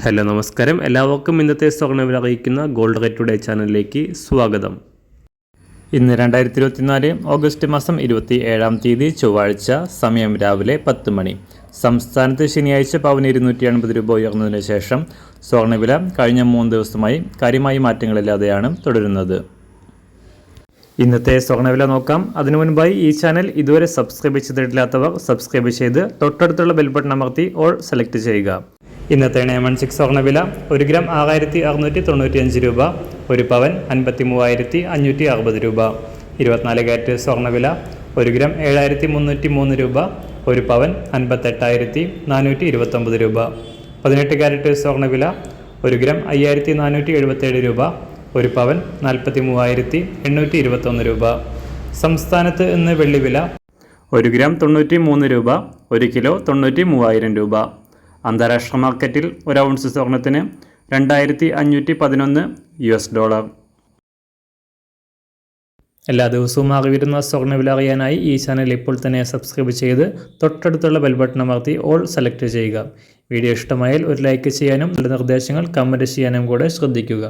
Hello നമസ്കാരം, എല്ലാവർക്കും ഇന്നത്തെ സ്വർണ്ണവില അറിയിക്കുന്ന ഗോൾഡ് റേറ്റ് ടുഡേ ചാനലിലേക്ക് സ്വാഗതം. ഇന്ന് 2024 ഓഗസ്റ്റ് മാസം 27-ാം തീയതി ചൊവ്വാഴ്ച, സമയം രാവിലെ 10 മണി. സംസ്ഥാനത്ത് ശനിയാഴ്ച പവന് 280 രൂപ ഉയർന്നതിന് ശേഷം സ്വർണ്ണവില കഴിഞ്ഞ 3 ദിവസമായി കാര്യമായ മാറ്റങ്ങളില്ലാതെയാണ് തുടരുന്നത്. ഇന്നത്തെ സ്വർണ്ണവില നോക്കാം. അതിനു മുൻപായി ഈ ചാനൽ ഇതുവരെ സബ്സ്ക്രൈബ് ചെയ്തിട്ടില്ലാത്തവർ സബ്സ്ക്രൈബ് ചെയ്ത് തൊട്ടടുത്തുള്ള ബെൽ ബട്ടൺ അമർത്തി ഓൾ സെലക്ട് ചെയ്യുക. ഇന്നത്തെ 916 സ്വർണ്ണവില 1 ഗ്രാം 6695 രൂപ, 1 പവൻ 53,560 രൂപ. 24 കാരറ്റ് സ്വർണ്ണവില 1 ഗ്രാം 7303 രൂപ, 1 പവൻ 58,429 രൂപ. 18 കാരറ്റ് സ്വർണ്ണവില 1 ഗ്രാം 5477 രൂപ, 1 പവൻ 43,821 രൂപ. സംസ്ഥാനത്ത് ഇന്ന് വെള്ളിവില 1 ഗ്രാം 93 രൂപ, 1 കിലോ 93,000 രൂപ. അന്താരാഷ്ട്ര മാർക്കറ്റിൽ 1 ഔൺസ് സ്വർണത്തിന് 2,511 $. എല്ലാ ദിവസവും അറിയുന്ന സ്വർണ്ണവില അറിയാനായി ഈ ചാനൽ ഇപ്പോൾ തന്നെ സബ്സ്ക്രൈബ് ചെയ്ത് തൊട്ടടുത്തുള്ള ബെൽ ബട്ടൺ അമർത്തി ഓൾ സെലക്ട് ചെയ്യുക. വീഡിയോ ഇഷ്ടമായാൽ ഒരു ലൈക്ക് ചെയ്യാനും നല്ല നിർദ്ദേശങ്ങൾ കമൻറ്റ് ചെയ്യാനും കൂടെ ശ്രദ്ധിക്കുക.